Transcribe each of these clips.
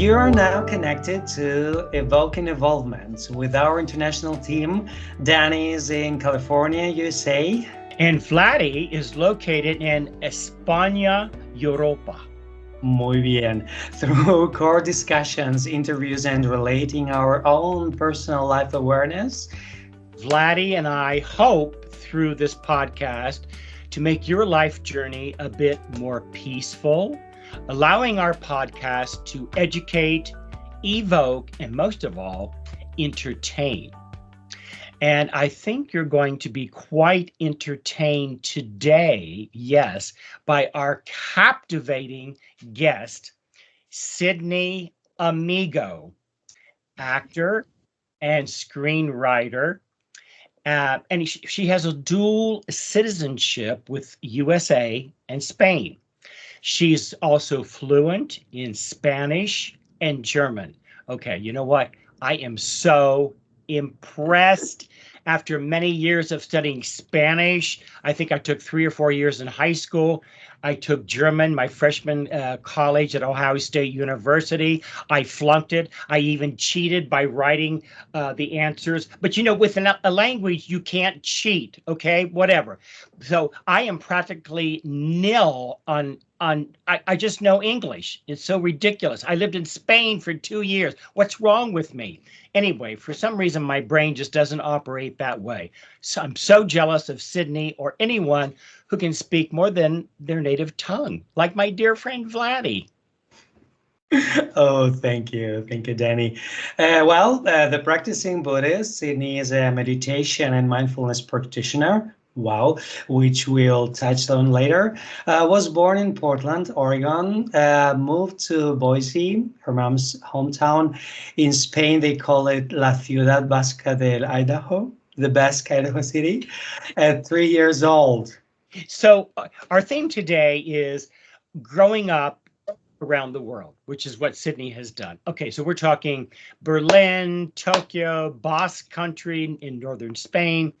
You are now connected to Evoking Evolvement with our international team. Danny is in California, USA. And Vladdy is located in España, Europa. Muy bien. Through core discussions, interviews, and relating our own personal life awareness, Vladdy and I hope through this podcast to make your life journey a bit more peaceful, allowing our podcast to educate, evoke, and most of all, entertain. And I think you're going to be quite entertained today, yes, by our captivating guest, Sydney Amigo, actor and screenwriter. And she has a dual citizenship with USA and Spain. She's also fluent in Spanish and German. Okay, you know what? I am so impressed. After many years of studying Spanish, I think I took 3 or 4 years in high school. I took German my freshman college at Ohio State University. I flunked it. I even cheated by writing the answers. But you know, with a language, you can't cheat, okay? Whatever. So I am practically nil on I just know English. It's so ridiculous. I lived in Spain for 2 years. What's wrong with me? Anyway, for some reason, my brain just doesn't operate that way. So I'm so jealous of Sydney or anyone who can speak more than their native tongue, like my dear friend Vladdy. Oh, thank you. Thank you, Danny. The practicing Buddhist, Sydney is a meditation and mindfulness practitioner. Wow, which we'll touch on later. Was born in Portland, Oregon, moved to Boise, her mom's hometown. In Spain, they call it La Ciudad Vasca del Idaho, the Basque Idaho city, at 3 years old. So our theme today is growing up around the world, which is what Sydney has done. Okay, so we're talking Berlin, Tokyo, Basque Country in northern Spain,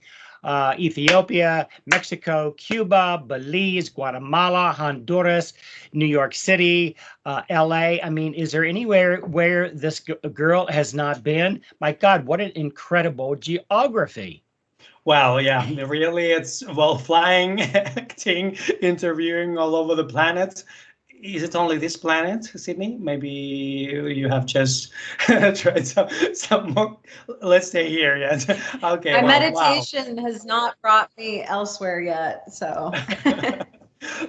Ethiopia, Mexico, Cuba, Belize, Guatemala, Honduras, New York City, LA. I mean, is there anywhere where this girl has not been? My God, what an incredible geography. Well, yeah, really, it's flying, acting, interviewing all over the planet. Is it only this planet, Sydney? Maybe you have just tried some more. Let's stay here yet. Okay. My meditation has not brought me elsewhere yet, so.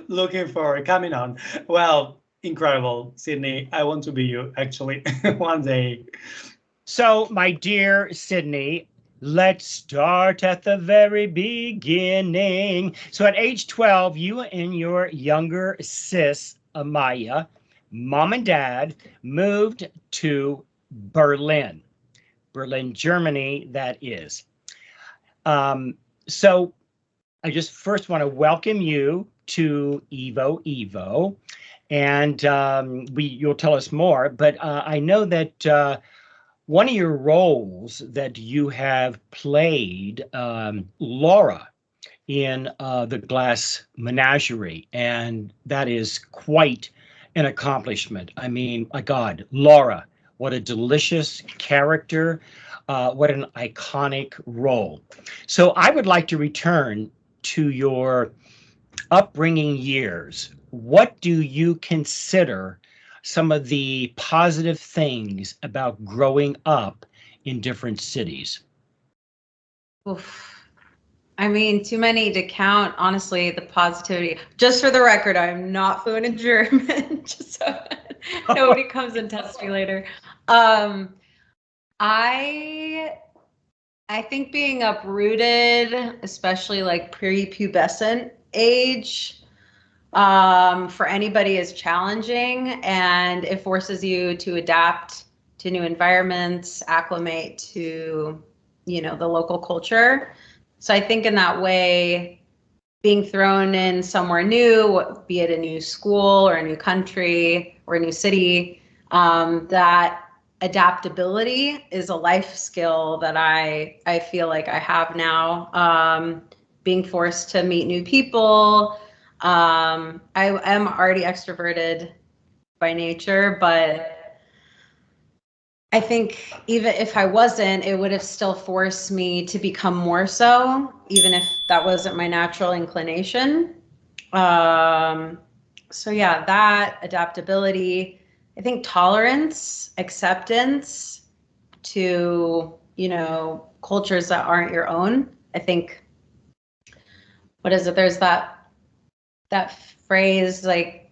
Looking forward, coming on. Well, incredible, Sydney. I want to be you, actually, one day. So, my dear Sydney, let's start at the very beginning. So at age 12, you and your younger sis, Amaya, mom and dad, moved to Berlin, Germany, that is. So I just first want to welcome you to Evo, and you'll tell us more, but I know that one of your roles that you have played, Laura, in the Glass Menagerie, and that is quite an accomplishment. I mean, my God, Laura, what a delicious character, what an iconic role. So I would like to return to your upbringing years. What do you consider some of the positive things about growing up in different cities? Oof. I mean, too many to count, honestly, the positivity. Just for the record, I'm not fluent in German, just so nobody comes and tests me later. I think being uprooted, especially like prepubescent age, for anybody is challenging, and it forces you to adapt to new environments, acclimate to, the local culture. So I think in that way, being thrown in somewhere new, be it a new school or a new country or a new city, that adaptability is a life skill that I feel like I have now. Being forced to meet new people. I am already extroverted by nature, but I think even if I wasn't, it would have still forced me to become more so, even if that wasn't my natural inclination. So yeah, that adaptability, I think tolerance, acceptance to, cultures that aren't your own. I think, what is it? There's that phrase like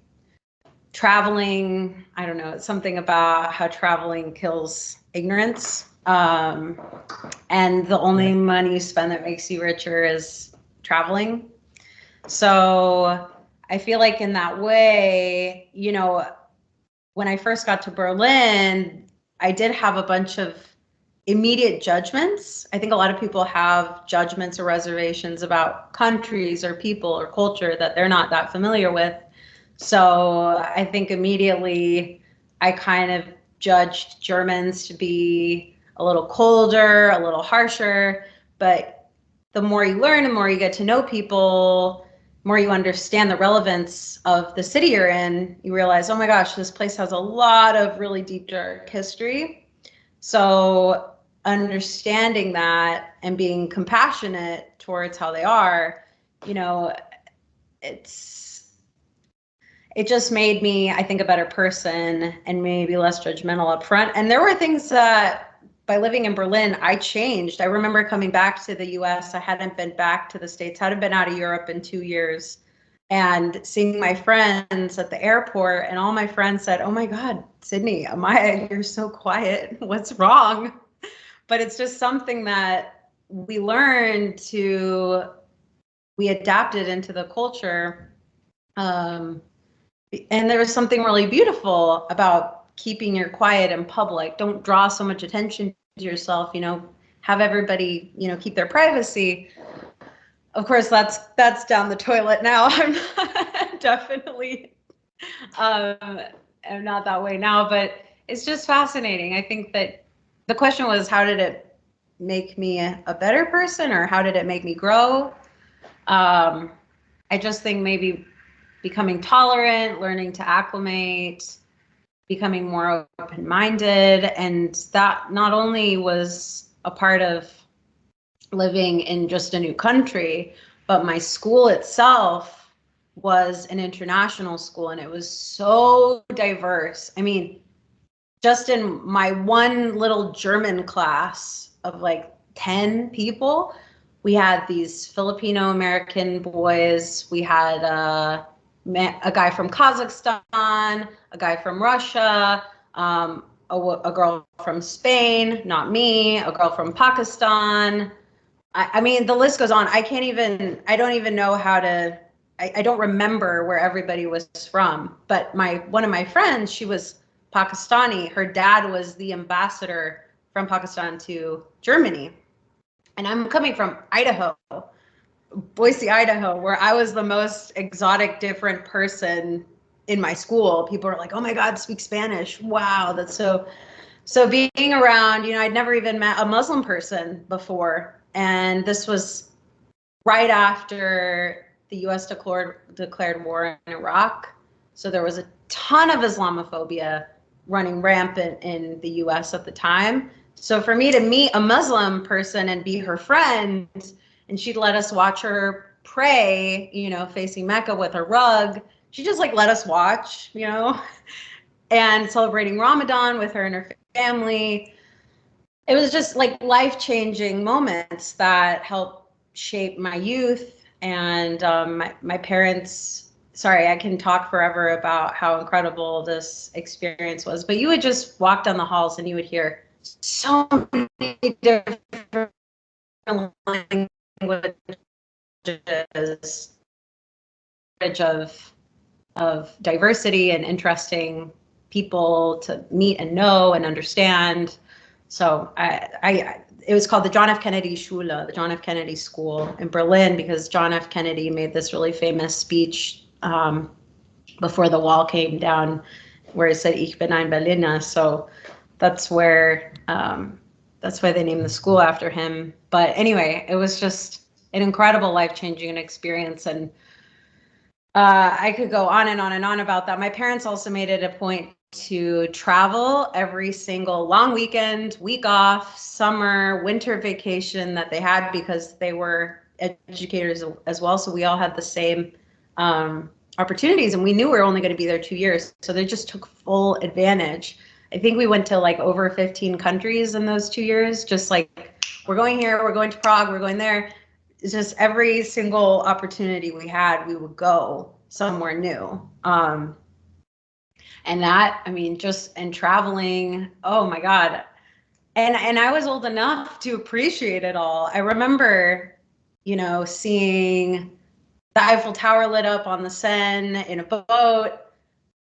traveling, I don't know, it's something about how traveling kills ignorance. And the only money you spend that makes you richer is traveling. So I feel like in that way, when I first got to Berlin, I did have a bunch of immediate judgments. I think a lot of people have judgments or reservations about countries or people or culture that they're not that familiar with. So I think immediately I kind of judged Germans to be a little colder, a little harsher. But the more you learn, the more you get to know people, the more you understand the relevance of the city you're in, you realize, oh my gosh, this place has a lot of really deep, dark history. So understanding that and being compassionate towards how they are, it just made me, I think, a better person and maybe less judgmental up front. And there were things that by living in Berlin, I changed. I remember coming back to the US. I hadn't been back to the States, hadn't been out of Europe in 2 years, and seeing my friends at the airport, and all my friends said, oh my God, Sydney, Amaya, you're so quiet. What's wrong? But it's just something that we learned we adapted into the culture. And there was something really beautiful about keeping your quiet in public. Don't draw so much attention to yourself, have everybody, keep their privacy. Of course, that's down the toilet now. I'm definitely, I'm not that way now, but it's just fascinating. I think that the question was, how did it make me a better person, or how did it make me grow? I just think maybe becoming tolerant, learning to acclimate, becoming more open-minded. And that not only was a part of living in just a new country, but my school itself was an international school, and it was so diverse. I mean, just in my one little German class of like 10 people, we had these Filipino American boys, we had a guy from Kazakhstan, a guy from Russia, a girl from Spain, not me, a girl from Pakistan. I mean, the list goes on. I don't even know I don't remember where everybody was from. But one of my friends, she was Pakistani. Her dad was the ambassador from Pakistan to Germany. And I'm coming from Idaho, Boise, Idaho, where I was the most exotic, different person in my school. People are like, oh my God, speak Spanish. Wow, that's so being around, I'd never even met a Muslim person before. And this was right after the US declared war in Iraq. So there was a ton of Islamophobia running rampant in the US at the time. So for me to meet a Muslim person and be her friend, and she'd let us watch her pray, facing Mecca with a rug. She just let us watch, and celebrating Ramadan with her and her family. It was just life-changing moments that helped shape my youth. And my parents, sorry, I can talk forever about how incredible this experience was, but you would just walk down the halls and you would hear so many different languages of diversity and interesting people to meet and know and understand. So it was called the John F. Kennedy Schule, the John F. Kennedy School in Berlin, because John F. Kennedy made this really famous speech before the wall came down, where he said, "Ich bin ein Berliner." So that's why they named the school after him. But anyway, it was just an incredible, life-changing experience. And I could go on and on and on about that. My parents also made it a point to travel every single long weekend, week off, summer, winter vacation that they had, because they were educators as well. So we all had the same opportunities, and we knew we were only going to be there 2 years. So they just took full advantage. I think we went to like over 15 countries in those 2 years. Just like, we're going here, we're going to Prague, we're going there. It's just every single opportunity we had, we would go somewhere new. And that, I mean, just, and traveling, oh my God. And I was old enough to appreciate it all. I remember, you know, seeing the Eiffel Tower lit up on the Seine in a boat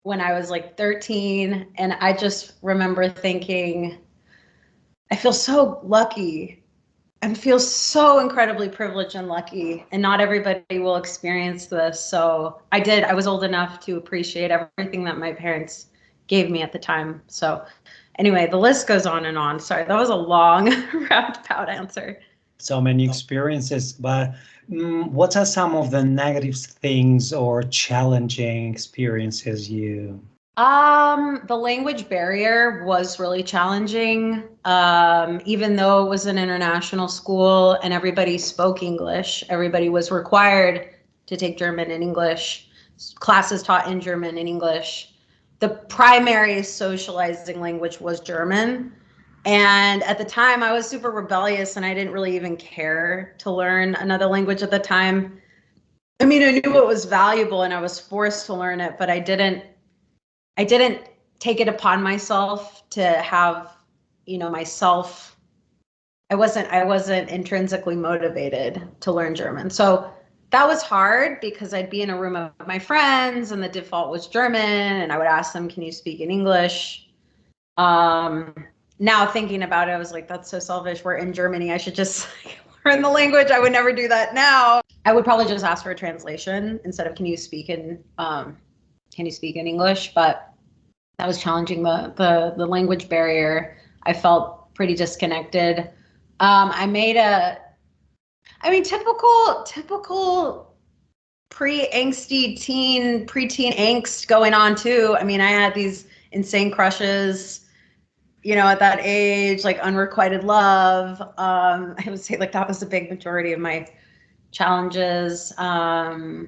when I was like 13. And I just remember thinking, I feel so lucky and feel so incredibly privileged and lucky. And not everybody will experience this. So I did. I was old enough to appreciate everything that my parents gave me at the time. So anyway, the list goes on and on. Sorry, that was a long roundabout answer. So many experiences, but what are some of the negative things or challenging experiences you? The language barrier was really challenging. Even though it was an international school and everybody spoke English, everybody was required to take German and English, classes taught in German and English. The primary socializing language was German. And at the time I was super rebellious and I didn't really even care to learn another language at the time. I mean, I knew it was valuable and I was forced to learn it, but I didn't take it upon myself to have, you know, myself. I wasn't intrinsically motivated to learn German. So that was hard because I'd be in a room of my friends and the default was German and I would ask them, can you speak in English? Now thinking about it, I was like, that's so selfish. We're in Germany. I should just learn the language. I would never do that now. I would probably just ask for a translation instead of can you speak in English? But that was challenging, the language barrier. I felt pretty disconnected. Typical pre-angsty preteen angst going on too. I mean, I had these insane crushes, you know, at that age, like unrequited love. I would say like that was the big majority of my challenges. My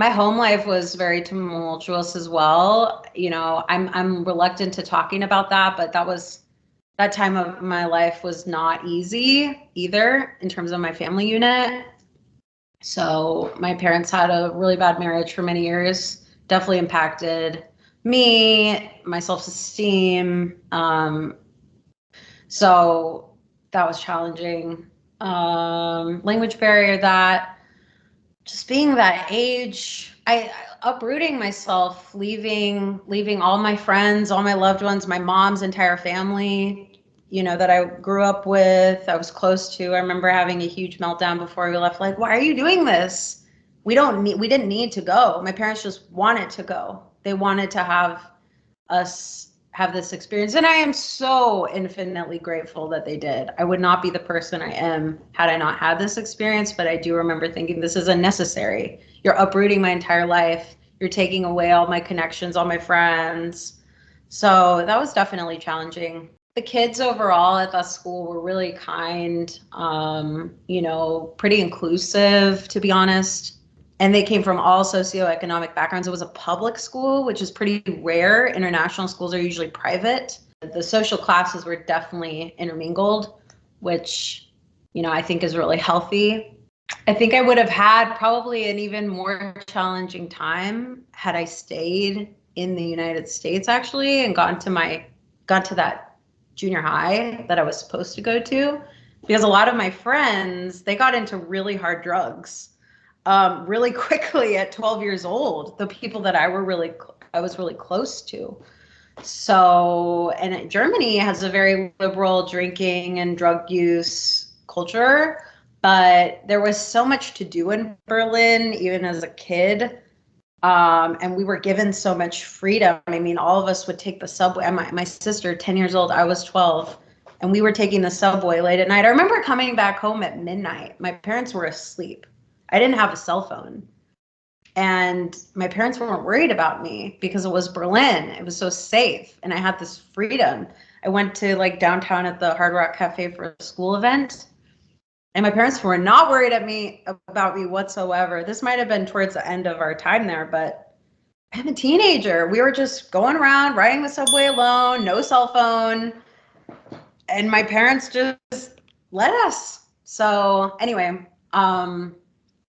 home life was very tumultuous as well. You know, I'm reluctant to talking about that, but that time of my life was not easy either in terms of my family unit. So my parents had a really bad marriage for many years, definitely impacted me, my self-esteem. So that was challenging. Language barrier, that just being that age, I uprooting myself, leaving all my friends, all my loved ones, my mom's entire family, you know, that I grew up with, I was close to. I remember having a huge meltdown before we left, like, why are you doing this? We didn't need to go. My parents just wanted to go. They wanted to have us have this experience. And I am so infinitely grateful that they did. I would not be the person I am had I not had this experience, but I do remember thinking this is unnecessary. You're uprooting my entire life. You're taking away all my connections, all my friends. So that was definitely challenging. The kids overall at that school were really kind, you know, pretty inclusive, to be honest. And they came from all socioeconomic backgrounds. It was a public school, which is pretty rare. International schools are usually private. The social classes were definitely intermingled, which, you know, I think is really healthy. I think I would have had probably an even more challenging time had I stayed in the United States, actually, and got to that junior high that I was supposed to go to, because a lot of my friends, they got into really hard drugs really quickly at 12 years old, the people that I was really close to. So, and Germany has a very liberal drinking and drug use culture, but there was so much to do in Berlin, even as a kid. And we were given so much freedom. I mean, all of us would take the subway. My sister, 10 years old, I was 12, and we were taking the subway late at night. I remember coming back home at midnight. My parents were asleep. I didn't have a cell phone. And my parents weren't worried about me because it was Berlin. It was so safe. And I had this freedom. I went to like downtown at the Hard Rock Cafe for a school event. And my parents were not worried about me whatsoever. This might have been towards the end of our time there, but I'm a teenager. We were just going around, riding the subway alone, no cell phone. And my parents just let us. So anyway,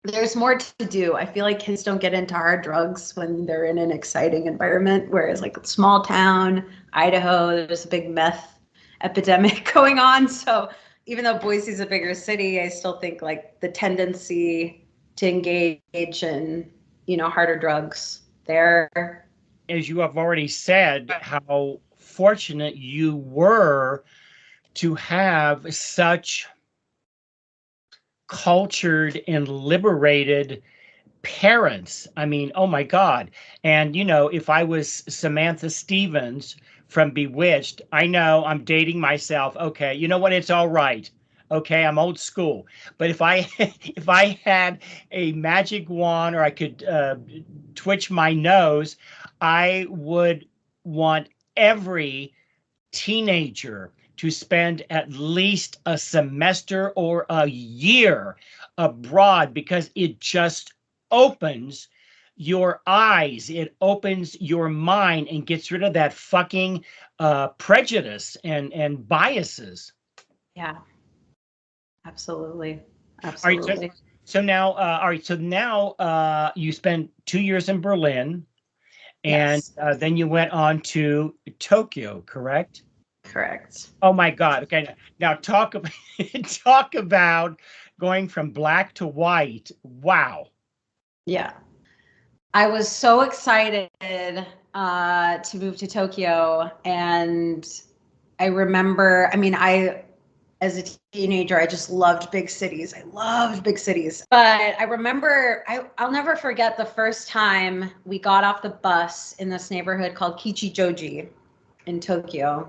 there's more to do. I feel like kids don't get into hard drugs when they're in an exciting environment, whereas like small town, Idaho, there's a big meth epidemic going on. So even though Boise's a bigger city, I still think like the tendency to engage in, harder drugs there. As you have already said, how fortunate you were to have such cultured and liberated parents. I mean, oh my God. And, if I was Samantha Stevens from Bewitched, I know I'm dating myself. Okay, you know what? It's all right. Okay, I'm old school. But if I if I had a magic wand or I could twitch my nose, I would want every teenager to spend at least a semester or a year abroad, because it just opens your eyes, it opens your mind and gets rid of that fucking prejudice and biases. Yeah, absolutely. All Absolutely. right, so now, you spent 2 years in Berlin, and Yes, then you went on to Tokyo, correct? correct. Oh my God. Okay. Now talk about talk about going from black to white. Wow. Yeah. I was so excited to move to Tokyo. And I remember, as a teenager, I just loved big cities. I loved big cities. But I remember, I'll never forget the first time we got off the bus in this neighborhood called Kichijoji in Tokyo,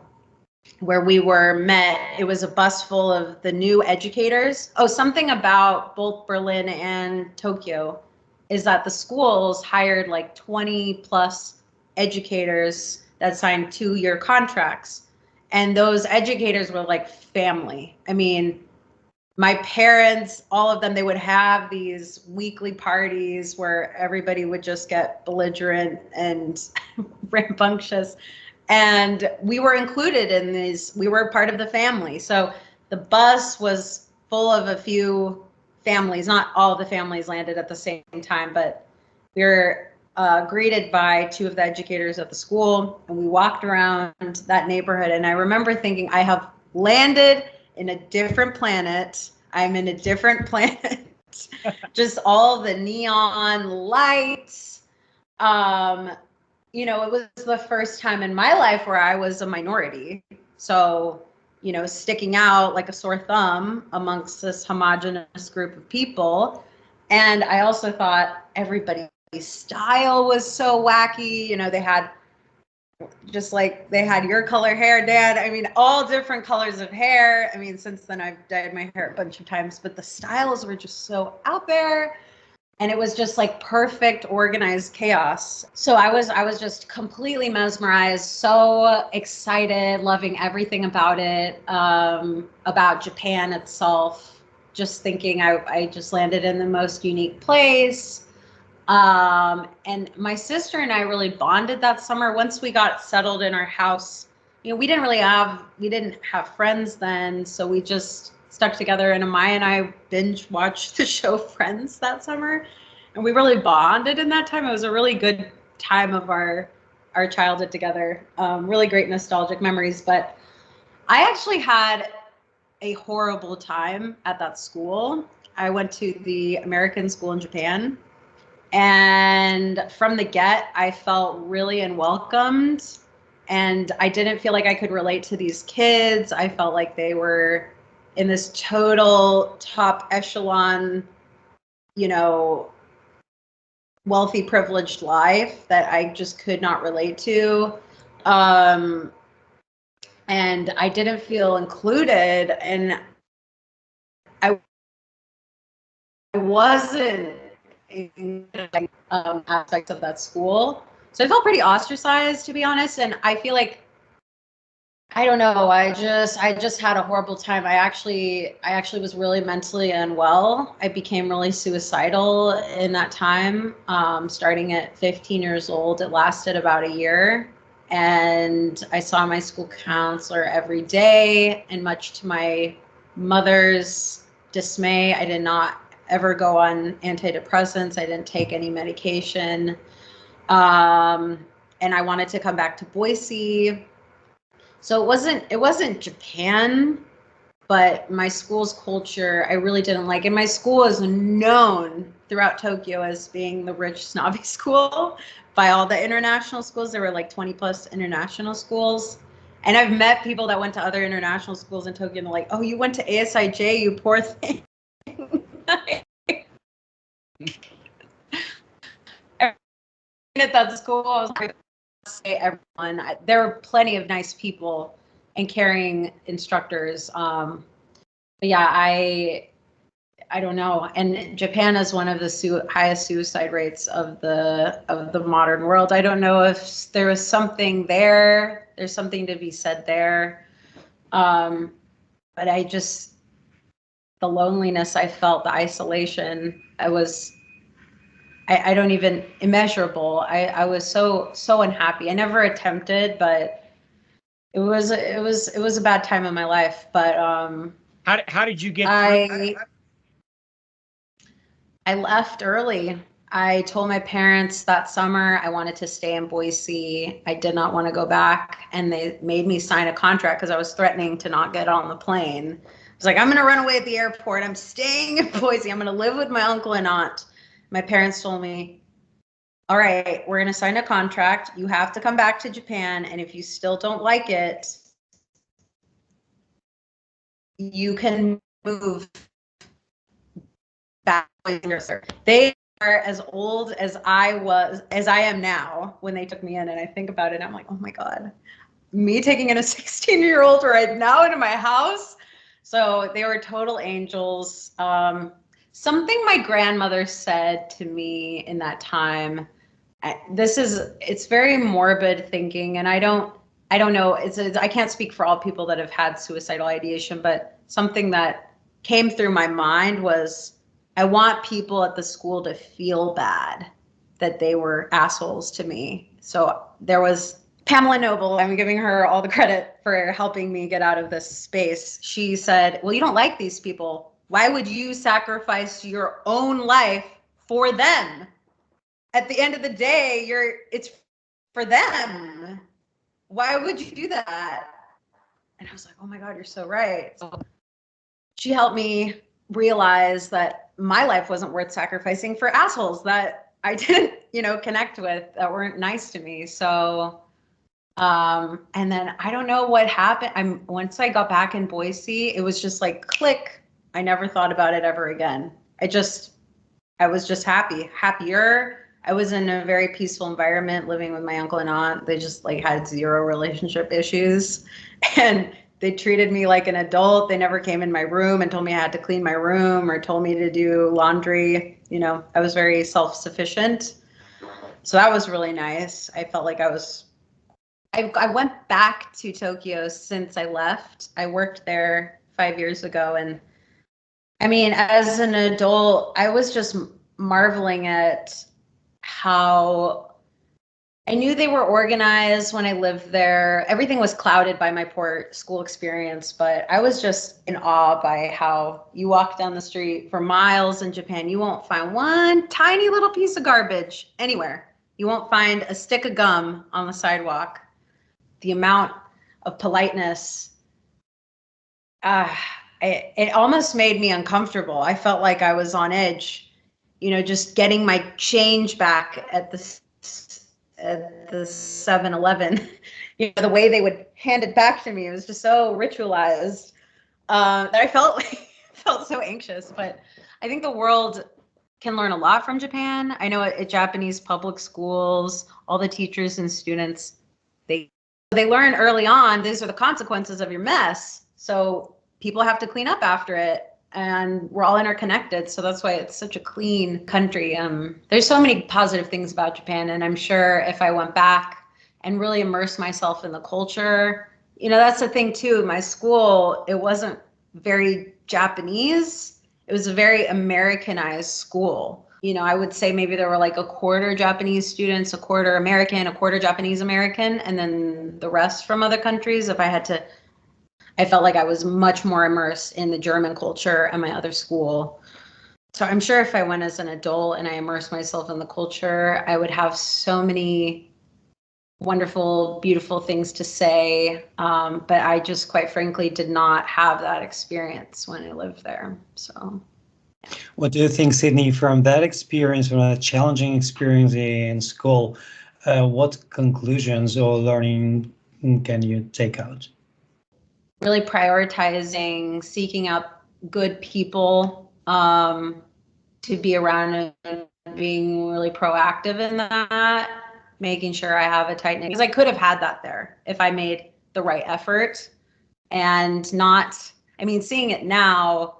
where we were met. It was a bus full of the new educators. Oh, something about both Berlin and Tokyo is that the schools hired like 20 plus educators that signed 2-year contracts. And those educators were like family. I mean, my parents, all of them, they would have these weekly parties where everybody would just get belligerent and rambunctious. And we were included in these, we were part of the family. So the bus was full of a few families. Not all of the families landed at the same time, but we were greeted by 2 of the educators at the school, and we walked around that neighborhood. And I remember thinking, I have landed in a different planet. I'm in a different planet. Just all the neon lights. It was the first time in my life where I was a minority. So, sticking out like a sore thumb amongst this homogenous group of people. And I also thought everybody's style was so wacky. They had your color hair, Dad. I mean, all different colors of hair. I mean, since then I've dyed my hair a bunch of times, but the styles were just so out there. And it was just like perfect organized chaos. So I was just completely mesmerized, so excited, loving everything about it, about Japan itself, just thinking I just landed in the most unique place. And my sister and I really bonded that summer. Once we got settled in our house, we didn't have friends then. So we just stuck together, and Amaya and I binge watched the show Friends that summer, and we really bonded in that time. It was a really good time of our childhood together. Really great nostalgic memories. But I actually had a horrible time at that school. I went to the American school in Japan, and from the get, I felt really unwelcomed, and I didn't feel like I could relate to these kids. I felt like they were in this total top echelon, wealthy, privileged life that I just could not relate to. And I didn't feel included, and I wasn't aspects of that school. So I felt pretty ostracized, to be honest. And I feel like, I don't know, I just had a horrible time. I actually was really mentally unwell. I became really suicidal in that time, starting at 15 years old. It lasted about a year. And I saw my school counselor every day. And much to my mother's dismay, I did not ever go on antidepressants. I didn't take any medication. And I wanted to come back to Boise. So it wasn't Japan, but my school's culture I really didn't like. And my school is known throughout Tokyo as being the rich snobby school by all the international schools. There were like 20 plus international schools. And I've met people that went to other international schools in Tokyo and they're like, oh, you went to ASIJ, you poor thing. At that school, I was like, say everyone. There were plenty of nice people and caring instructors. But yeah, I don't know. And Japan is one of the highest suicide rates of the modern world. I don't know if there was something there. There's something to be said there. But the loneliness I felt, the isolation, I don't even immeasurable. I was so unhappy. I never attempted, but it was a bad time in my life. But how did you get through? I left early. I told my parents that summer I wanted to stay in Boise. I did not want to go back, and they made me sign a contract because I was threatening to not get on the plane. I was like, I'm going to run away at the airport. I'm staying in Boise. I'm going to live with my uncle and aunt. My parents told me, all right, we're going to sign a contract. You have to come back to Japan. And if you still don't like it, you can move back. They are as old as I am now when they took me in. And I think about it, and I'm like, oh my God, me taking in a 16-year-old right now into my house. So they were total angels. Something my grandmother said to me in that time, it's very morbid thinking, and I don't know, I can't speak for all people that have had suicidal ideation, but something that came through my mind was, I want people at the school to feel bad that they were assholes to me. So there was Pamela Noble, I'm giving her all the credit for helping me get out of this space. She said, well, you don't like these people. Why would you sacrifice your own life for them? At the end of the day, it's for them. Why would you do that? And I was like, oh my God, you're so right. So she helped me realize that my life wasn't worth sacrificing for assholes that I didn't, connect with, that weren't nice to me. So, and then I don't know what happened. Once I got back in Boise, it was just like click. I never thought about it ever again. I was just happier. I was in a very peaceful environment living with my uncle and aunt. They just had zero relationship issues, and they treated me like an adult. They never came in my room and told me I had to clean my room or told me to do laundry. I was very self-sufficient. So that was really nice. I felt like I went back to Tokyo since I left. I worked there 5 years ago, and I mean, as an adult, I was just marveling at how I knew they were organized when I lived there. Everything was clouded by my poor school experience, but I was just in awe by how you walk down the street for miles in Japan. You won't find one tiny little piece of garbage anywhere. You won't find a stick of gum on the sidewalk. The amount of politeness, it almost made me uncomfortable. I felt like I was on edge, just getting my change back at the 7-Eleven. The way they would hand it back to me, it was just so ritualized that I felt so anxious. But I think the world can learn a lot from Japan. I know at Japanese public schools, all the teachers and students, they learn early on, these are the consequences of your mess. So people have to clean up after it. and we're all interconnected. So that's why it's such a clean country. There's so many positive things about Japan, and I'm sure if I went back and really immersed myself in the culture, that's the thing too. My school, it wasn't very Japanese. It was a very Americanized school. I would say maybe there were like a quarter Japanese students, a quarter American, a quarter Japanese American, and then the rest from other countries. I felt like I was much more immersed in the German culture at my other school. So I'm sure if I went as an adult and I immersed myself in the culture, I would have so many wonderful, beautiful things to say. But I just, quite frankly, did not have that experience when I lived there. So. What do you think, Sydney, from that experience, from a challenging experience in school, what conclusions or learning can you take out? Really prioritizing, seeking out good people to be around and being really proactive in that, making sure I have a tight knit, because I could have had that there if I made the right effort and seeing it now,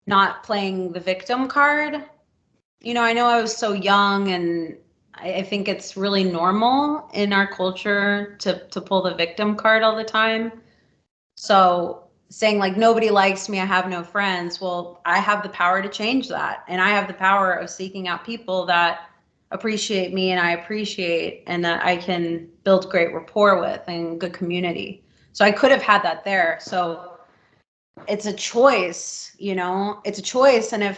not playing the victim card. I know I was so young, and I think it's really normal in our culture to pull the victim card all the time. So saying like, nobody likes me, I have no friends. Well, I have the power to change that. And I have the power of seeking out people that appreciate me and I appreciate, and that I can build great rapport with and good community. So I could have had that there. So it's a choice, it's a choice. And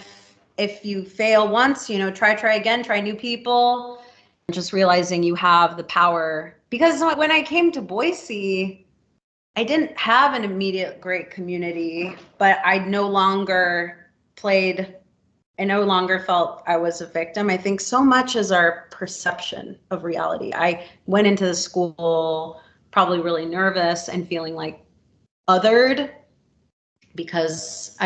if you fail once, try again, try new people, just realizing you have the power. Because when I came to Boise, I didn't have an immediate great community, but I no longer felt I was a victim. I think so much is our perception of reality. I went into the school probably really nervous and feeling like othered because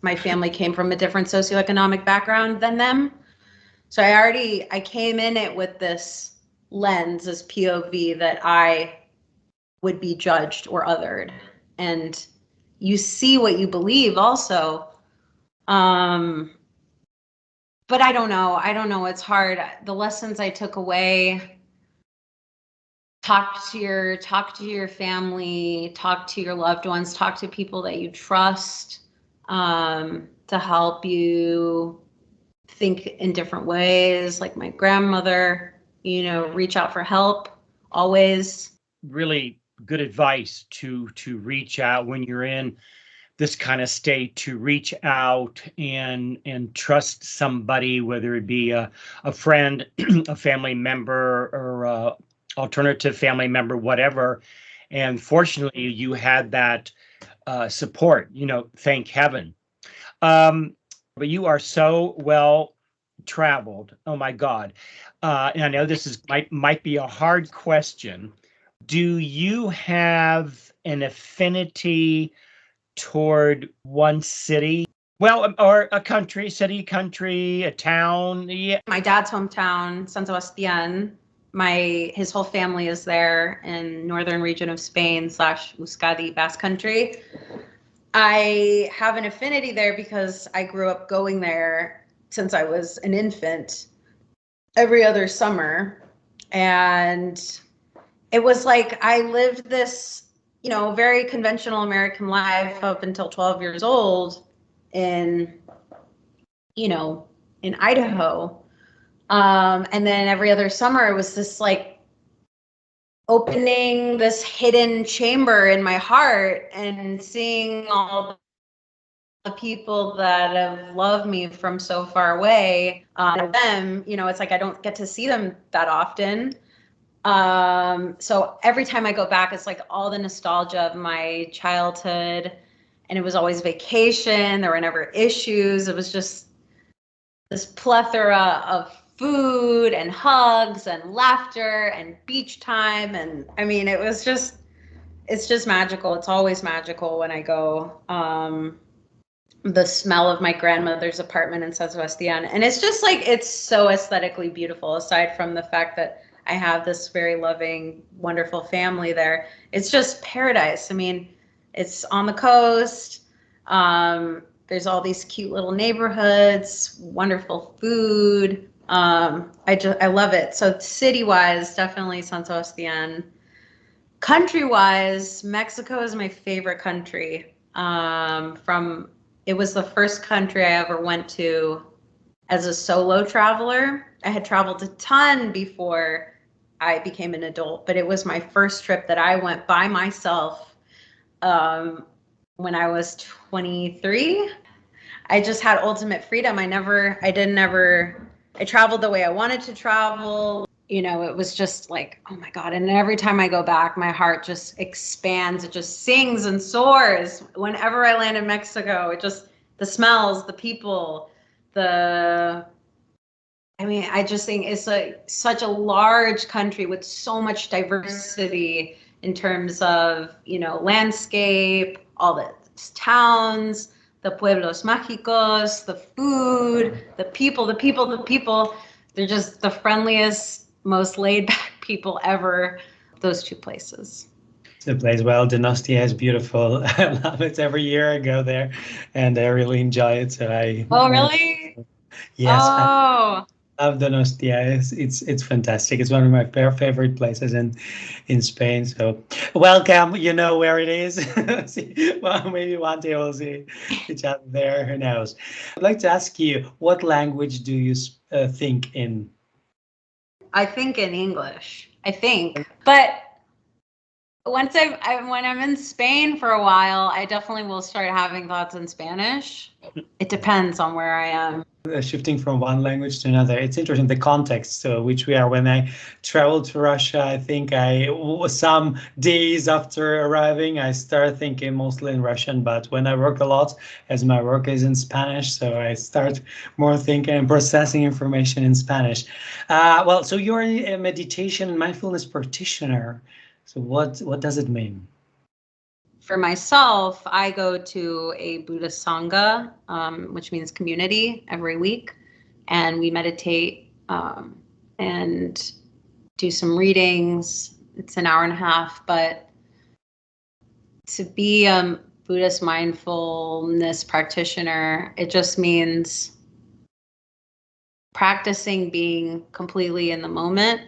my family came from a different socioeconomic background than them. So I came in it with this lens, this POV that I would be judged or othered, and you see what you believe also. But I don't know. It's hard. The lessons I took away: talk to your family, talk to your loved ones, talk to people that you trust, to help you think in different ways. Like my grandmother, reach out for help always. Really good advice to reach out when you're in this kind of state, to reach out and trust somebody, whether it be a friend, a family member, or a alternative family member, whatever. And fortunately, you had that support, thank heaven. But you are so well traveled. Oh my God. And I know this might be a hard question. Do you have an affinity toward one city? Well, or a city, country, a town? Yeah. My dad's hometown, San Sebastian. His whole family is there in northern region of Spain / Euskadi, Basque Country. I have an affinity there because I grew up going there since I was an infant every other summer. And it was like I lived this, very conventional American life up until 12 years old in Idaho. And then every other summer it was this like opening this hidden chamber in my heart and seeing all the people that have loved me from so far away. It's like I don't get to see them that often. So every time I go back, it's like all the nostalgia of my childhood, and it was always vacation. There were never issues. It was just this plethora of food and hugs and laughter and beach time. And it's just magical. It's always magical when I go. The smell of my grandmother's apartment in San Sebastian. And it's just like, it's so aesthetically beautiful, aside from the fact that I have this very loving, wonderful family there. It's just paradise. It's on the coast. There's all these cute little neighborhoods, wonderful food. I love it. So city-wise, definitely San Sebastian. Country-wise, Mexico is my favorite country. It was the first country I ever went to as a solo traveler. I had traveled a ton before I became an adult, but it was my first trip that I went by myself when I was 23. I just had ultimate freedom. I traveled the way I wanted to travel. You know, it was just like, oh my God. And every time I go back, my heart just expands. It just sings and soars. Whenever I land in Mexico, the smells, the people, I just think it's such a large country with so much diversity in terms of, landscape, all the towns, the pueblos mágicos, the food, the people. They're just the friendliest, most laid back people ever. Those two places. The place, well, Donostia is beautiful. I love it. Every year I go there and I really enjoy it. So Oh, really? Yes. Oh. I love Donostia. It's fantastic. It's one of my favorite places in Spain. So welcome. You know where it is. Well, maybe one day we'll see each other there. Who knows? I'd like to ask you, what language do you think in? I think in English. But once when I'm in Spain for a while, I definitely will start having thoughts in Spanish. It depends on where I am. Shifting from one language to another, it's interesting the context which we are. When I traveled to Russia, I think some days after arriving, I started thinking mostly in Russian. But when I work a lot, as my work is in Spanish, so I start more thinking and processing information in Spanish. Well, so you're a meditation and mindfulness practitioner. So what does it mean? For myself, I go to a Buddhist Sangha, which means community, every week. And we meditate and do some readings. It's an hour and a half. But to be a Buddhist mindfulness practitioner, it just means practicing being completely in the moment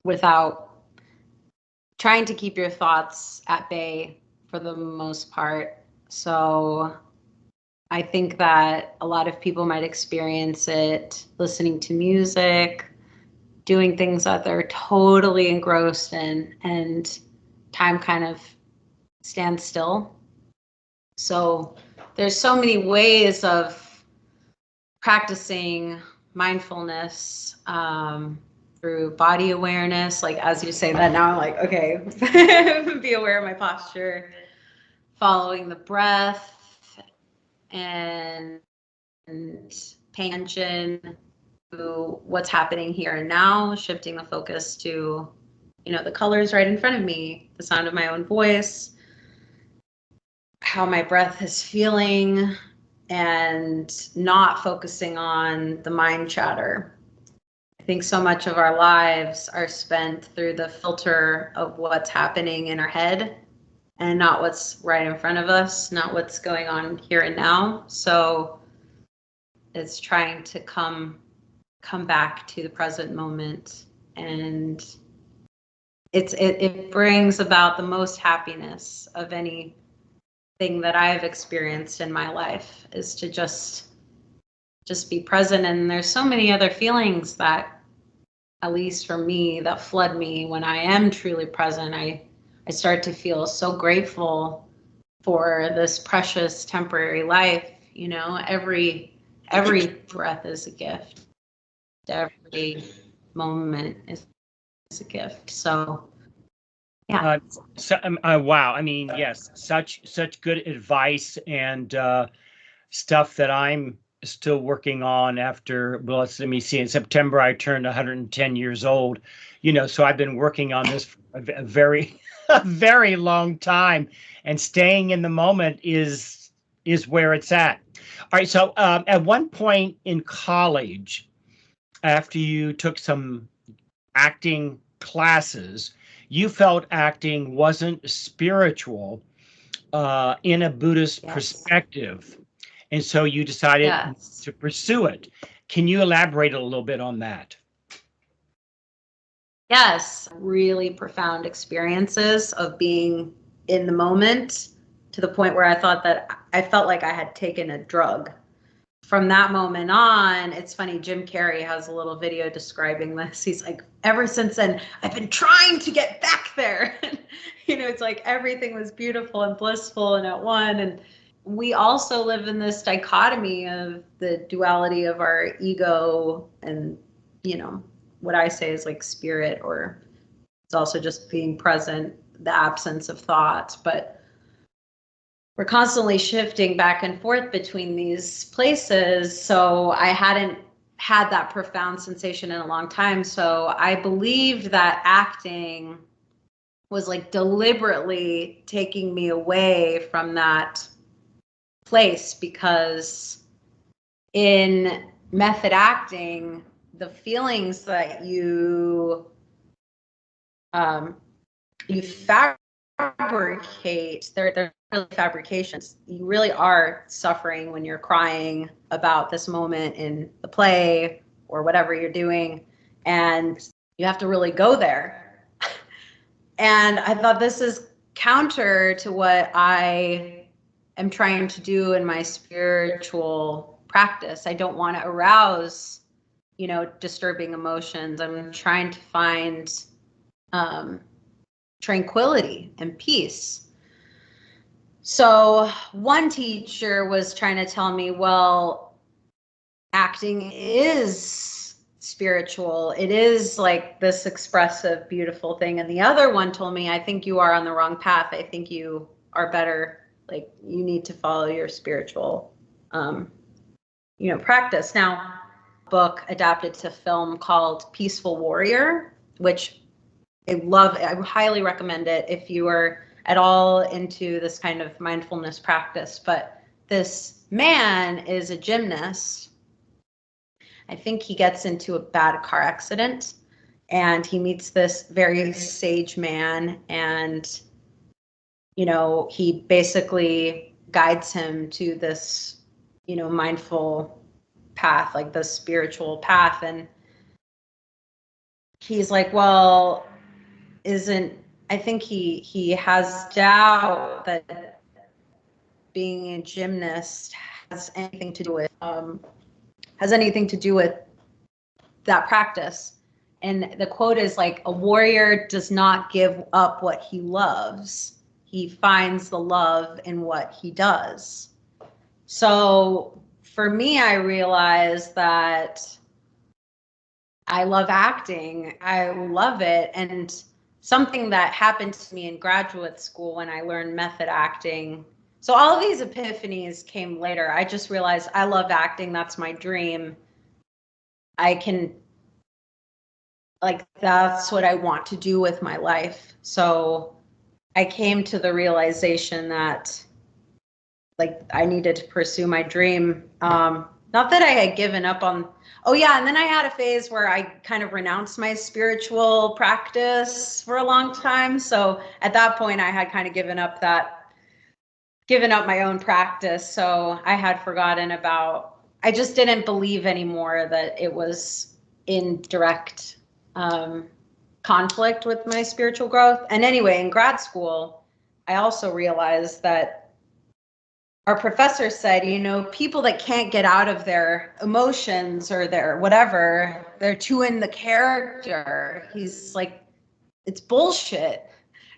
without trying to keep your thoughts at bay for the most part. So I think that a lot of people might experience it listening to music, doing things that they're totally engrossed in, and time kind of stands still. So there's so many ways of practicing mindfulness through body awareness. Like, as you say that now, I'm like, okay, be aware of my posture, following the breath, and paying attention to what's happening here and now, shifting the focus to, the colors right in front of me, the sound of my own voice, how my breath is feeling, and not focusing on the mind chatter. I think so much of our lives are spent through the filter of what's happening in our head and not what's right in front of us, not what's going on here and now. So it's trying to come back to the present moment, and it brings about the most happiness of anything that I've experienced in my life, is to just be present. And there's so many other feelings that, at least for me, that flood me when I am truly present. I start to feel so grateful for this precious temporary life. Every breath is a gift. Every moment is a gift. So yeah. Wow. I mean, yes, such good advice and stuff that I'm still working on after, well, let me see, in September, I turned 110 years old, so I've been working on this for a very long time, and staying in the moment is where it's at. All right. So at one point in college, after you took some acting classes, you felt acting wasn't spiritual. in a Buddhist Yes. perspective. And so you decided Yes. to pursue it. Can you elaborate a little bit on that? Yes, really profound experiences of being in the moment to the point where I felt like I had taken a drug. From that moment on, it's funny, Jim Carrey has a little video describing this. He's like, ever since then, I've been trying to get back there. It's like everything was beautiful and blissful and at one. And we also live in this dichotomy of the duality of our ego and, what I say is like spirit, or it's also just being present, the absence of thought. But we're constantly shifting back and forth between these places. So I hadn't had that profound sensation in a long time. So I believed that acting was like deliberately taking me away from that place, because in method acting, the feelings that you fabricate, they're really fabrications. You really are suffering when you're crying about this moment in the play or whatever you're doing, and you have to really go there. And I thought, this is counter to what I am trying to do in my spiritual practice. I don't want to arouse, disturbing emotions. I'm trying to find tranquility and peace. So one teacher was trying to tell me, well, acting is spiritual. It is like this expressive, beautiful thing. And the other one told me, I think you are on the wrong path. I think you are better. Like, you need to follow your spiritual, practice. Now, book adapted to film called Peaceful Warrior, which I love. I highly recommend it if you are at all into this kind of mindfulness practice. But this man is a gymnast. I think he gets into a bad car accident and he meets this very sage man, and he basically guides him to this mindful path, like the spiritual path. And he's like, well, I think he has doubt that being a gymnast has anything to do with that practice. And the quote is like, a warrior does not give up what he loves. He finds the love in what he does. So for me, I realized that I love acting. I love it. And something that happened to me in graduate school when I learned method acting. So all of these epiphanies came later. I just realized I love acting. That's my dream. That's what I want to do with my life. So I came to the realization that I needed to pursue my dream. Not that I had given up on, and then I had a phase where I kind of renounced my spiritual practice for a long time. So at that point I had kind of given up my own practice. So I had forgotten I just didn't believe anymore that it was in direct conflict with my spiritual growth. And anyway, in grad school, I also realized that our professor said, people that can't get out of their emotions or their whatever, they're too in the character. He's like, it's bullshit,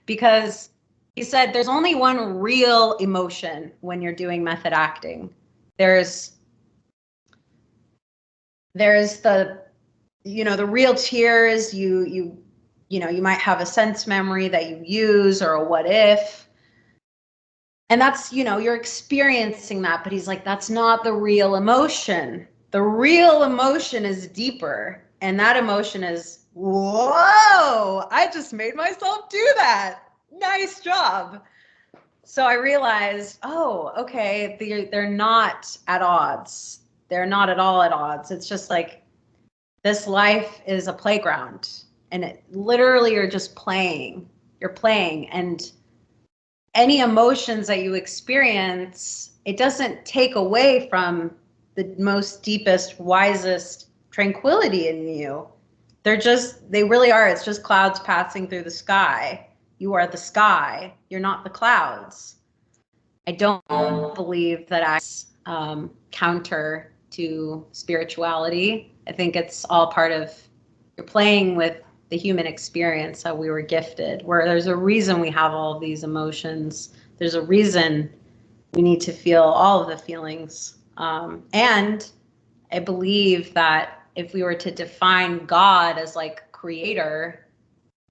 because he said there's only one real emotion when you're doing method acting. There's the the real tears. You might have a sense memory that you use, or a what if. And that's, you're experiencing that. But he's like, that's not the real emotion. The real emotion is deeper. And that emotion is, whoa, I just made myself do that. Nice job. So I realized, oh, okay, they're not at odds. They're not at all at odds. It's just like, this life is a playground, and it literally, you're just playing. You're playing. And any emotions that you experience, it doesn't take away from the most deepest, wisest tranquility in you. They really are. It's just clouds passing through the sky. You are the sky. You're not the clouds. I don't believe that I counter to spirituality. I think it's all part of, you're playing with the human experience, how we were gifted, where there's a reason we have all of these emotions. There's a reason we need to feel all of the feelings. And I believe that if we were to define God as like creator,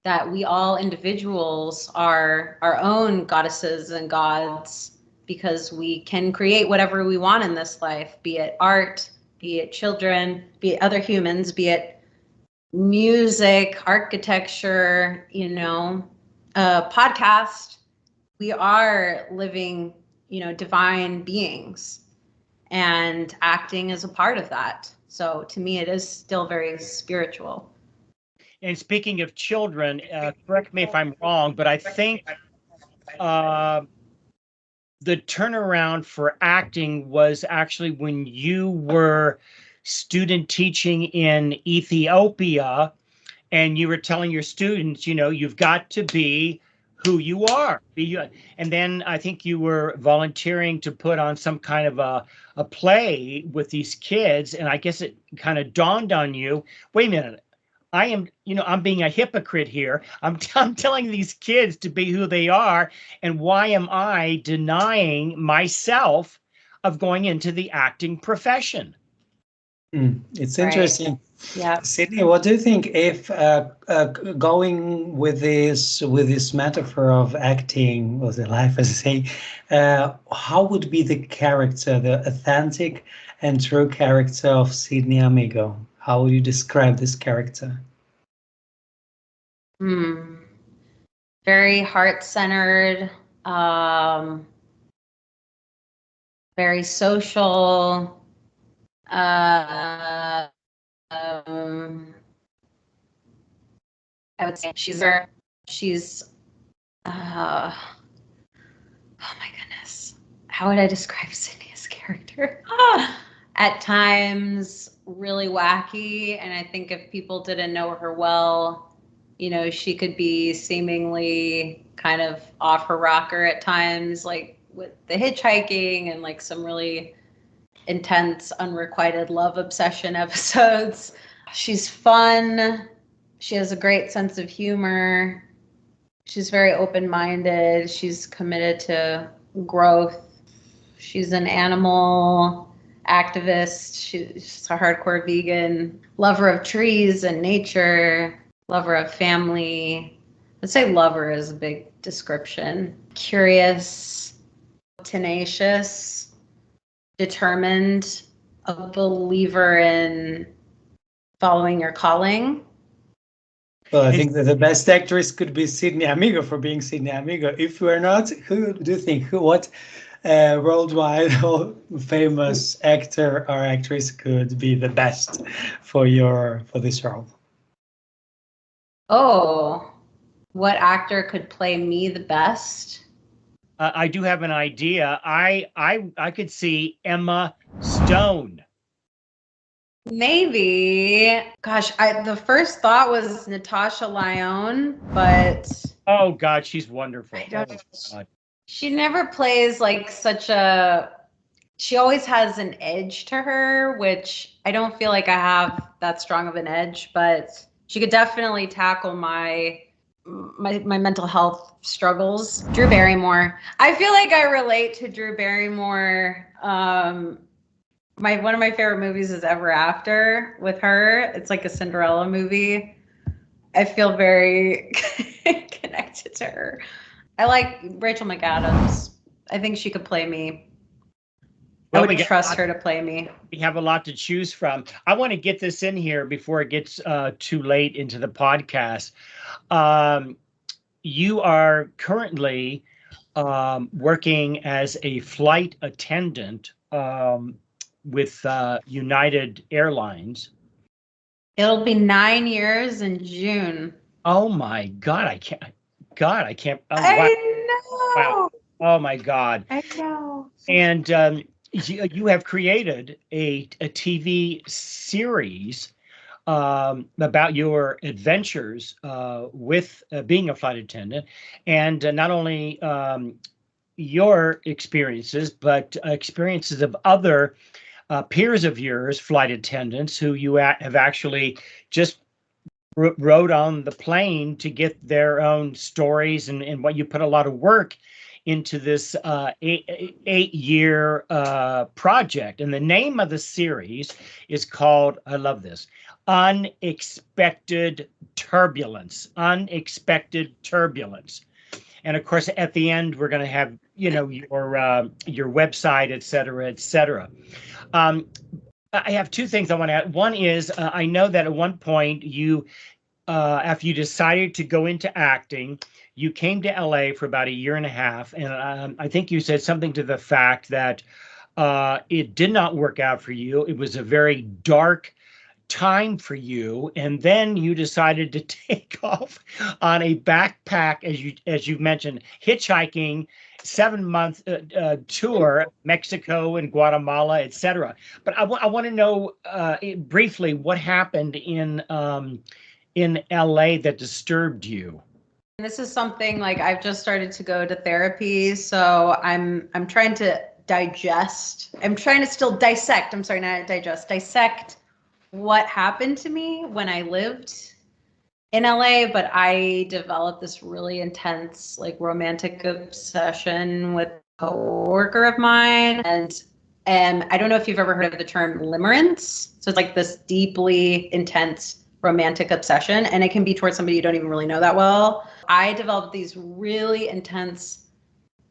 that we all individuals are our own goddesses and gods, because we can create whatever we want in this life, be it art, be it children, be it other humans, be it music, architecture, podcast. We are living, divine beings, and acting is a part of that. So to me, it is still very spiritual. And speaking of children, correct me if I'm wrong, but I think the turnaround for acting was actually when you were student teaching in Ethiopia, and you were telling your students, you've got to be who you are. And then I think you were volunteering to put on some kind of a play with these kids. And I guess it kind of dawned on you, wait a minute, I'm being a hypocrite here. I'm telling these kids to be who they are. And why am I denying myself of going into the acting profession? It's interesting. Yeah. Sydney, what do you think if going with this metaphor of acting or the life, as I say, how would be the character, the authentic and true character of Sydney Amigo? How would you describe this character? Very heart-centered, very social. I would say she's oh my goodness, how would I describe Sydney's character? At times really wacky, and I think if people didn't know her well, she could be seemingly kind of off her rocker at times, like with the hitchhiking and like some really intense unrequited love obsession episodes. She's fun. She has a great sense of humor. She's very open-minded. She's committed to growth. She's an animal activist. She's a hardcore vegan, lover of trees and nature, lover of family. I'd say lover is a big description. Curious, tenacious, determined, a believer in following your calling. Well, I think that the best actress could be Sydney Amigo for being Sydney Amigo. If we're not, who do you think? What worldwide or famous actor or actress could be the best for this role? Oh, what actor could play me the best? I do have an idea. I could see Emma Stone. Maybe. Gosh, the first thought was Natasha Lyonne, but oh God, she's wonderful. She never plays like she always has an edge to her, which I don't feel like I have that strong of an edge, but she could definitely tackle my mental health struggles. Drew Barrymore. I feel like I relate to Drew Barrymore. One of my favorite movies is Ever After with her. It's like a Cinderella movie. I feel very connected to her. I like Rachel McAdams. I think she could play me. I would trust her to play me. We have a lot to choose from. I want to get this in here before it gets too late into the podcast. You are currently working as a flight attendant with United Airlines. It'll be 9 years in June. Oh my God, I can't. I Wow. Oh my God. I know. And you have created a TV series about your adventures with being a flight attendant, and not only your experiences, but experiences of other peers of yours, flight attendants, who you have actually just rode on the plane to get their own stories, and what you put a lot of work into this eight-year project. And the name of the series is called, I love this, Unexpected Turbulence. Unexpected Turbulence. And of course, at the end, we're going to have, your website, et cetera, et cetera. I have two things I want to add. One is I know that at one point you, after you decided to go into acting, you came to LA for about a year and a half. And I think you said something to the fact that it did not work out for you. It was a very dark time for you, and then you decided to take off on a backpack, as you mentioned, hitchhiking, 7-month tour, Mexico and Guatemala, etc. But I want to know briefly what happened in LA that disturbed you. This is something like I've just started to go to therapy, so I'm trying to digest. I'm trying to still dissect. I'm sorry, not digest. Dissect what happened to me when I lived in LA, but I developed this really intense like romantic obsession with a coworker of mine. And I don't know if you've ever heard of the term limerence. So it's like this deeply intense romantic obsession, and it can be towards somebody you don't even really know that well. I developed these really intense,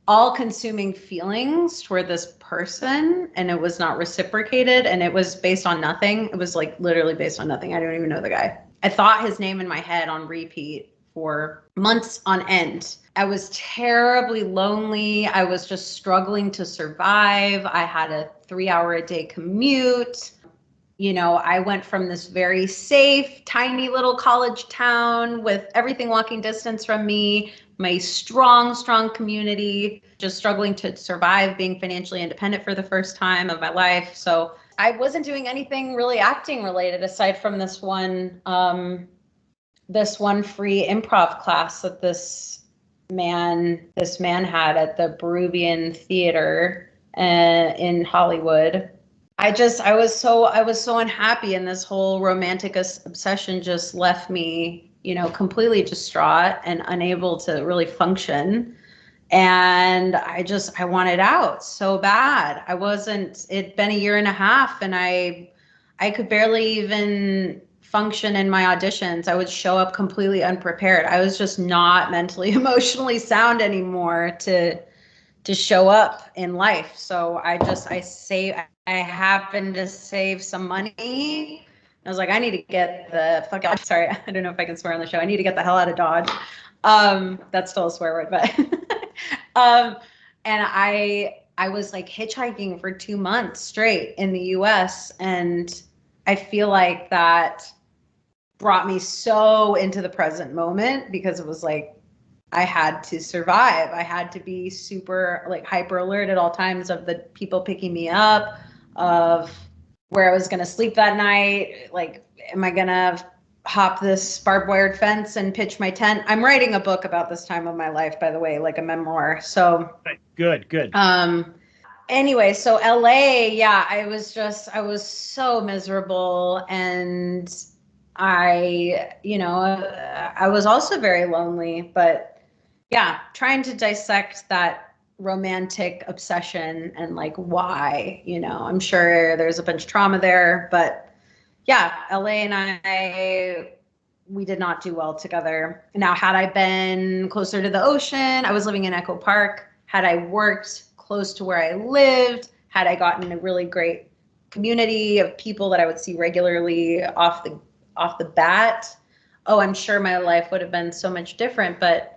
all-consuming feelings toward this person, and it was not reciprocated, and it was based on nothing. It was like literally based on nothing. I don't even know the guy. I thought his name in my head on repeat for months on end. I was terribly lonely. I was just struggling to survive. I had a 3-hour-a-day commute. I went from this very safe, tiny little college town with everything walking distance from me, my strong community, just struggling to survive, being financially independent for the first time of my life. So I wasn't doing anything really acting related aside from this one free improv class that this man had at the Peruvian Theater in Hollywood. I was so unhappy, and this whole romantic obsession just left me, completely distraught and unable to really function. And I wanted out so bad. It'd been a year and a half, and I could barely even function in my auditions. I would show up completely unprepared. I was just not mentally, emotionally sound anymore to show up in life. So I happened to save some money. I was like, I need to get the fuck out. Sorry, I don't know if I can swear on the show. I need to get the hell out of Dodge. That's still a swear word, but and I was like hitchhiking for 2 months straight in the US, and I feel like that brought me so into the present moment, because it was like I had to survive. I had to be super like hyper alert at all times of the people picking me up, of where I was going to sleep that night. Like, am I going to hop this barbed wired fence and pitch my tent? I'm writing a book about this time of my life, by the way, like a memoir. So good. Anyway, so LA, yeah, I was so miserable, and I was also very lonely, but yeah, trying to dissect that romantic obsession and like why, I'm sure there's a bunch of trauma there, but yeah, LA and we did not do well together. Now, had I been closer to the ocean, I was living in Echo Park, had I worked close to where I lived, had I gotten a really great community of people that I would see regularly off the bat, I'm sure my life would have been so much different. But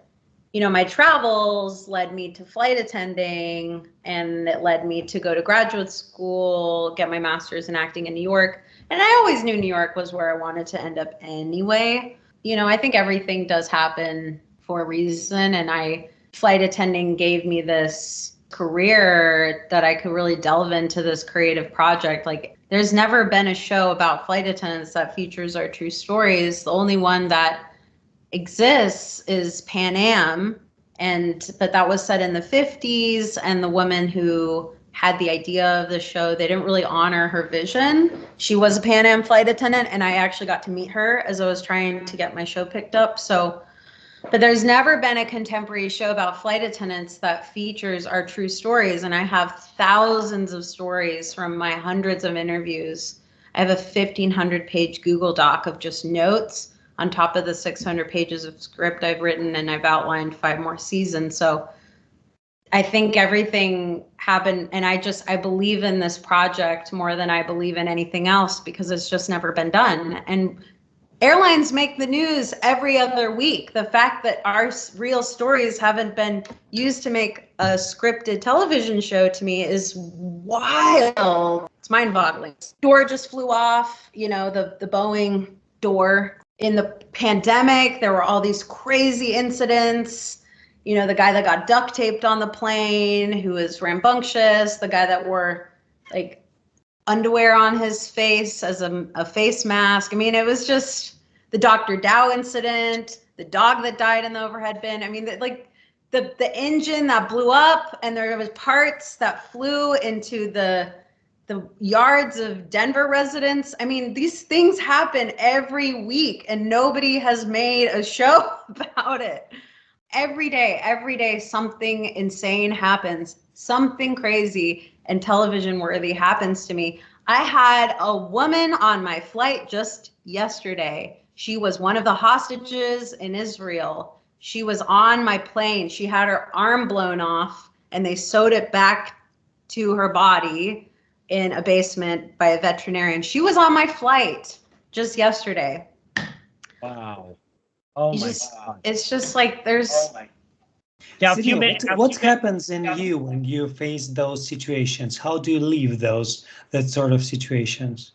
my travels led me to flight attending, and it led me to go to graduate school, get my master's in acting in New York. And I always knew New York was where I wanted to end up anyway. I think everything does happen for a reason. And I flight attending gave me this career that I could really delve into this creative project. Like, there's never been a show about flight attendants that features our true stories. The only one that exists is Pan Am, but that was set in the 50s, and the woman who had the idea of the show, they didn't really honor her vision. She was a Pan Am flight attendant, and I actually got to meet her as I was trying to get my show picked up. So, but there's never been a contemporary show about flight attendants that features our true stories. And I have thousands of stories from my hundreds of interviews. I have a 1,500 page Google Doc of just notes on top of the 600 pages of script I've written, and I've outlined 5 more seasons. So I think everything happened, and I believe in this project more than I believe in anything else, because it's just never been done. And airlines make the news every other week. The fact that our real stories haven't been used to make a scripted television show, to me, is wild. It's mind-boggling. Door just flew off, the Boeing door. In the pandemic, there were all these crazy incidents. The guy that got duct taped on the plane, who was rambunctious, the guy that wore like underwear on his face as a face mask. I mean, it was just the Dr. Dow incident, the dog that died in the overhead bin. I mean, the engine that blew up, and there was parts that flew into the yards of Denver residents. I mean, these things happen every week, and nobody has made a show about it. Every day, something insane happens, something crazy and television worthy happens to me. I had a woman on my flight just yesterday. She was one of the hostages in Israel. She was on my plane. She had her arm blown off, and they sewed it back to her body in a basement by a veterinarian. She was on my flight just yesterday. Wow. Oh my God. It's just like there's. Oh my. Now, Sydney, what happens in you when you face those situations? How do you leave that sort of situations?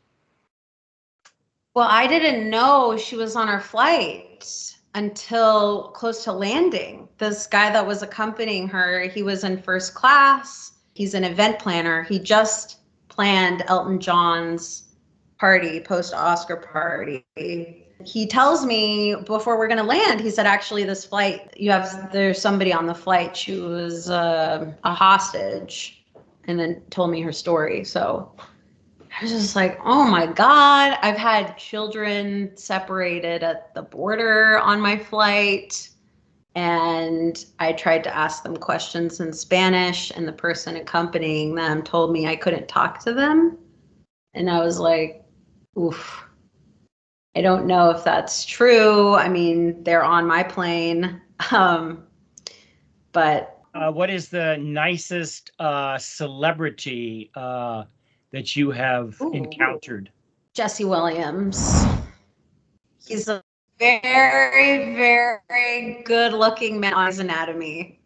Well, I didn't know she was on our flight until close to landing. This guy that was accompanying her, he was in first class. He's an event planner. He just planned Elton John's party, post-Oscar party. He tells me before we're going to land, he said, actually, this flight, there's somebody on the flight. She was a hostage, and then told me her story. So I was just like, oh my God, I've had children separated at the border on my flight. And I tried to ask them questions in Spanish, and the person accompanying them told me I couldn't talk to them. And I was like, oof. I don't know if that's true. I mean, they're on my plane. But what is the nicest celebrity that you have encountered? Jesse Williams. He's a very, very good-looking man on his anatomy.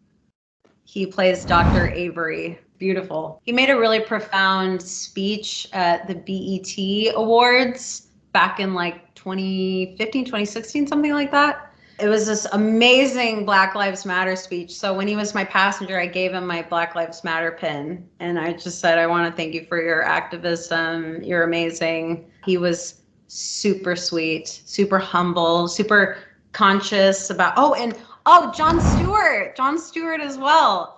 He plays Dr. Avery. Beautiful. He made a really profound speech at the BET Awards back in like 2015, 2016, something like that. It was this amazing Black Lives Matter speech. So when he was my passenger, I gave him my Black Lives Matter pin. And I just said, I want to thank you for your activism. You're amazing. He was super sweet, super humble, super conscious about, Jon Stewart as well.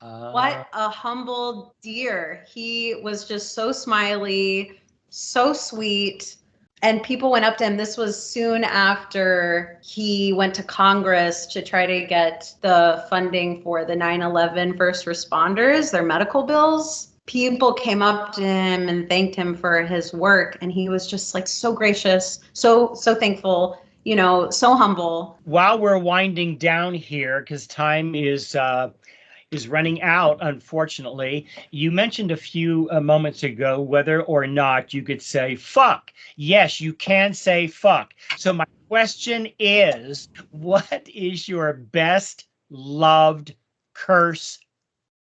What a humble dear. He was just so smiley, so sweet. And people went up to him. This was soon after he went to Congress to try to get the funding for the 9/11 first responders, their medical bills. People came up to him and thanked him for his work. And he was just like so gracious, so thankful, so humble. While we're winding down here, because time is running out, unfortunately. You mentioned a few moments ago whether or not you could say fuck. Yes, you can say fuck. So my question is, what is your best loved curse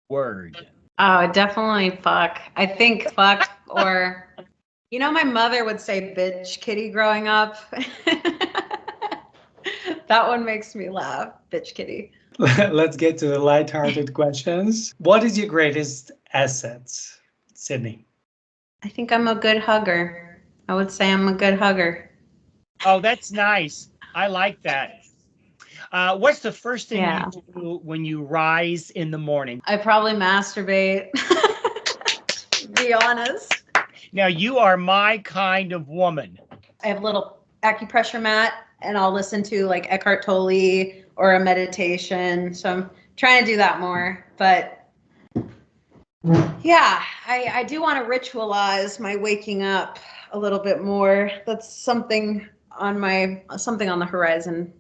word? Oh, definitely fuck. I think fuck, or, my mother would say bitch kitty growing up. That one makes me laugh, bitch kitty. Let's get to the lighthearted questions. What is your greatest asset, Sydney? I think I'm a good hugger. I would say I'm a good hugger. Oh, that's nice. I like that. What's the first thing Yeah. you do when you rise in the morning? I probably masturbate. Be honest. Now, you are my kind of woman. I have a little acupressure mat and I'll listen to like Eckhart Tolle or a meditation. So I'm trying to do that more. But yeah, I do want to ritualize my waking up a little bit more. That's something on the horizon.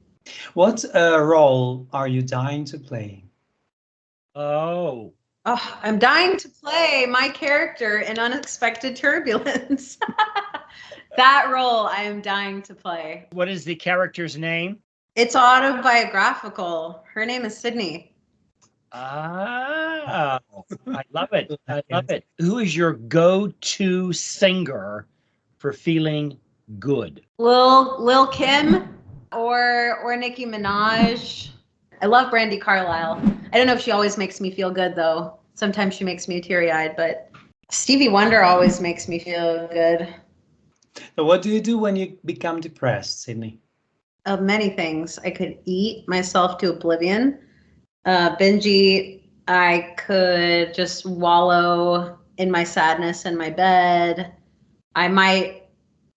What role are you dying to play? Oh, I'm dying to play my character in Unexpected Turbulence. That role I am dying to play. what is the character's name? It's autobiographical. Her name is Sydney. Ah, I love it. I love it. Who is your go-to singer for feeling good? Lil Kim or Nicki Minaj. I love Brandy Carlisle. I don't know if she always makes me feel good though. Sometimes she makes me teary-eyed, but Stevie Wonder always makes me feel good. So what do you do when you become depressed, Sydney? Of many things. I could eat myself to oblivion, binge eat. I could just wallow in my sadness in my bed. I might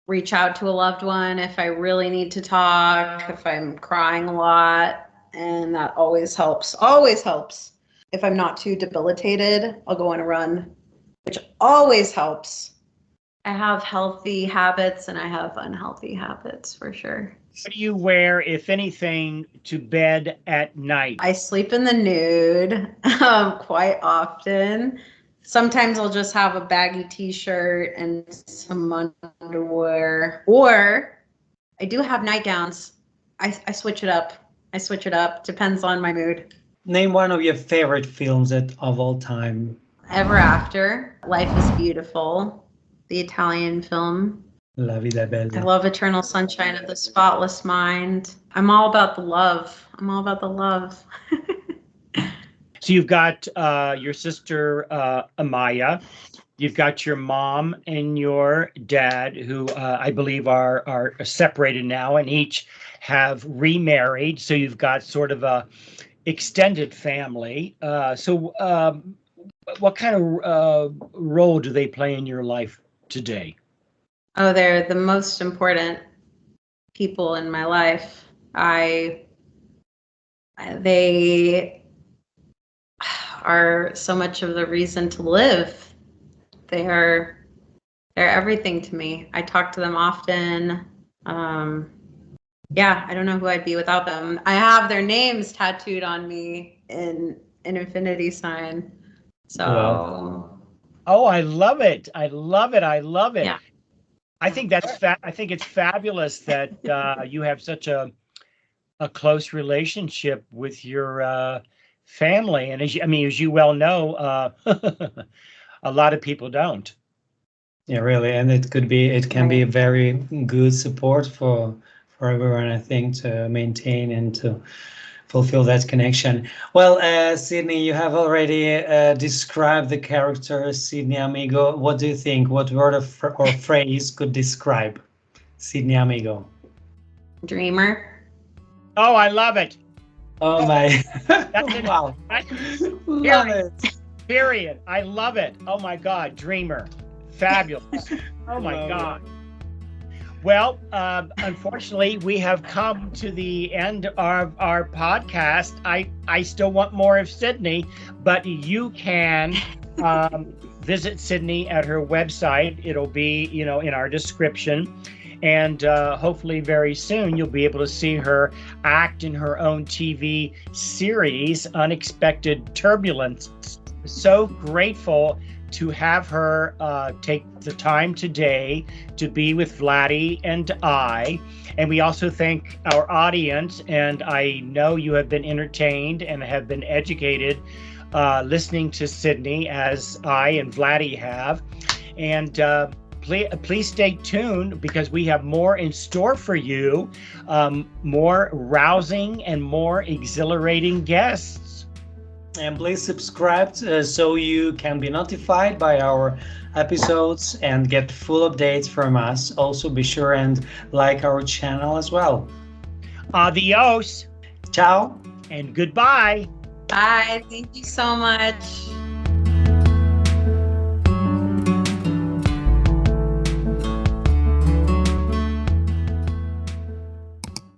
reach out to a loved one if I really need to talk, if I'm crying a lot. And that always helps. Always helps. If I'm not too debilitated, I'll go on a run, which always helps. I have healthy habits and I have unhealthy habits for sure. What do you wear, if anything, to bed at night? I sleep in the nude quite often. Sometimes I'll just have a baggy t-shirt and some underwear. Or I do have nightgowns. I switch it up. Depends on my mood. Name one of your favorite films of all time. Ever After, Life is Beautiful, the Italian film. La Vida I Bella. love Eternal Sunshine of the Spotless Mind. I'm all about the love. So you've got your sister Amaya, you've got your mom and your dad, who I believe are separated now, and each have remarried. So you've got sort of a extended family. So what kind of role do they play in your life today? Oh, they're the most important people in my life. They are so much of the reason to live. They're everything to me. I talk to them often. Yeah, I don't know who I'd be without them. I have their names tattooed on me in an infinity sign. So. Wow. Oh, I love it. I love it. Yeah. I think I think it's fabulous that you have such a close relationship with your family, and as you well know, a lot of people don't. Yeah, really, and it can be a very good support for everyone, I think, to maintain and to fulfill that connection. Well, Sydney, you have already described the character Sydney Amigo. What do you think? What word or phrase could describe Sydney Amigo? Dreamer. Oh, I love it. Oh my! Wow. Love it. Period. I love it. Oh my God, dreamer, fabulous. Oh my Love God. Well, unfortunately, we have come to the end of our podcast. I still want more of Sydney, but you can visit Sydney at her website. It'll be, in our description. And hopefully very soon you'll be able to see her act in her own TV series, Unexpected Turbulence. So grateful to have her take the time today to be with Vladdy and I. And we also thank our audience, and I know you have been entertained and have been educated listening to Sydney, as I and Vladdy have. And please stay tuned because we have more in store for you, more rousing and more exhilarating guests. And please subscribe so you can be notified by our episodes and get full updates from us. Also, be sure and like our channel as well. Adios. Ciao. And goodbye. Bye. Thank you so much.